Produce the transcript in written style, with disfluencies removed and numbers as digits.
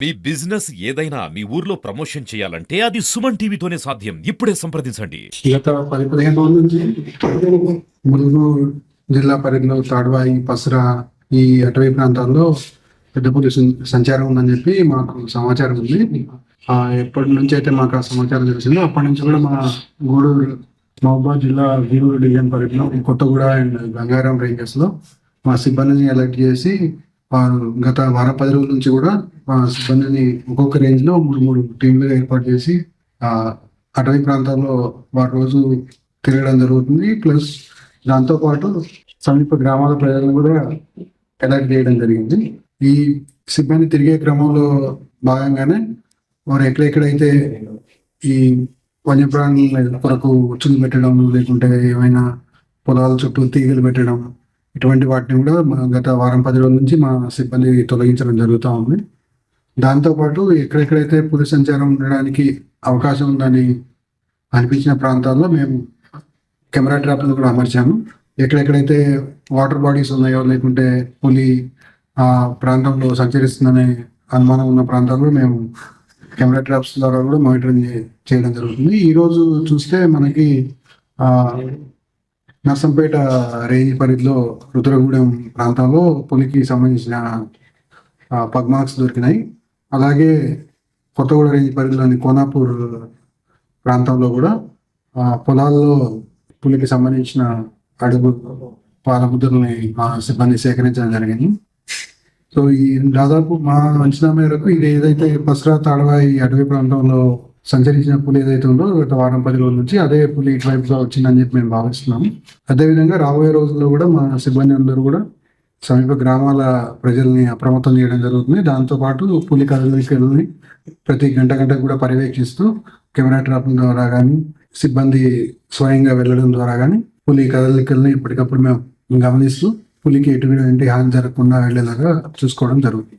మీ business ఏదైనా మీ ఊర్లో promotion చేయాలంటే అది సుమన్ టీవీతోనే సాధ్యం. ఇప్పుడే సంప్రదించండి. గత 10-15 రోజుల నుంచి ములుగు జిల్లా పరిధిలో తాడ్వాయి, పసరా ఈ అటవీ ప్రాంతాల్లో పెద్ద పులి సంచారం ఉందని చెప్పి మాకు సమాచారం ఉంది. ఎప్పటి నుంచి అయితే మాకు ఆ సమాచారం తెలిసిందో అప్పటి నుంచి కూడా మా గూడూరు మహబూబాద్ జిల్లా గూడూరు డివిజన్ పరిధిలో కొత్తగూడ అండ్ గంగారం రేంజెస్ లో మా సిబ్బందిని అలర్ట్ చేసి గత వారం 10 రోజుల నుంచి కూడా మా సిబ్బందిని ఒక్కొక్క రేంజ్ లో 3 టీంలుగా ఏర్పాటు చేసి అటవీ ప్రాంతాల్లో వారి రోజు తిరగడం జరుగుతుంది. ప్లస్ దాంతోపాటు సమీప గ్రామాల ప్రజలను కూడా అలర్ట్ చేయడం జరిగింది. ఈ సిబ్బంది తిరిగే క్రమంలో భాగంగానే వారు ఎక్కడెక్కడైతే ఈ వన్యప్రాణుల కొరకు ఉచ్చులు పెట్టడం, లేకుంటే ఏమైనా పొలాల చుట్టూ తీగలు పెట్టడం, ఇటువంటి వాటిని కూడా గత వారం 10 రోజుల నుంచి మా సిబ్బంది తొలగించడం జరుగుతూ ఉంది. దాంతోపాటు ఎక్కడెక్కడైతే పులి సంచారం ఉండడానికి అవకాశం ఉందని అనిపించిన ప్రాంతాల్లో మేము కెమెరా ట్రాప్లను కూడా అమర్చాము. ఎక్కడెక్కడైతే వాటర్ బాడీస్ ఉన్నాయో, లేకుంటే పులి ఆ ప్రాంతంలో సంచరిస్తుందనే అనుమానం ఉన్న ప్రాంతాల్లో మేము కెమెరా ట్రాప్స్ ద్వారా కూడా మానిటరింగ్ చేయడం జరుగుతుంది. ఈరోజు చూస్తే మనకి నర్సంపేట రేంజ్ పరిధిలో రుద్రగూడెం ప్రాంతంలో పులికి సంబంధించిన పగ్ మార్క్స్ దొరికినాయి. అలాగే కొత్తగూడ రేంజ్ పరిధిలోని కోనాపూర్ ప్రాంతంలో కూడా పొలాల్లో పులికి సంబంధించిన అడుగు పాలముద్రల్ని మా సిబ్బంది సేకరించడం జరిగింది. సో ఈ దాదాపు మా అంచనా మేరకు ఇది ఏదైతే పసరా, తాడ్వాయి అటవీ ప్రాంతంలో సంచరించిన పులి ఏదైతే ఉందో గత వారం 10 రోజుల నుంచి అదే పులి ఇటువైపుగా వచ్చిందని చెప్పి మేము భావిస్తున్నాము. అదేవిధంగా రాబోయే రోజుల్లో కూడా మా సిబ్బంది అందరూ కూడా సమీప గ్రామాల ప్రజల్ని అప్రమత్తం చేయడం జరుగుతుంది. దాంతోపాటు పులి కదలికల్ని ప్రతి గంట కూడా పర్యవేక్షిస్తూ కెమెరా ట్రాప్ల ద్వారా కానీ, సిబ్బంది స్వయంగా వెళ్ళడం ద్వారా కానీ పులి కదలికల్ని ఎప్పటికప్పుడు మేము గమనిస్తూ పులికి ఎటువంటి హాని జరగకుండా వెళ్ళేలాగా చూసుకోవడం జరుగుతుంది.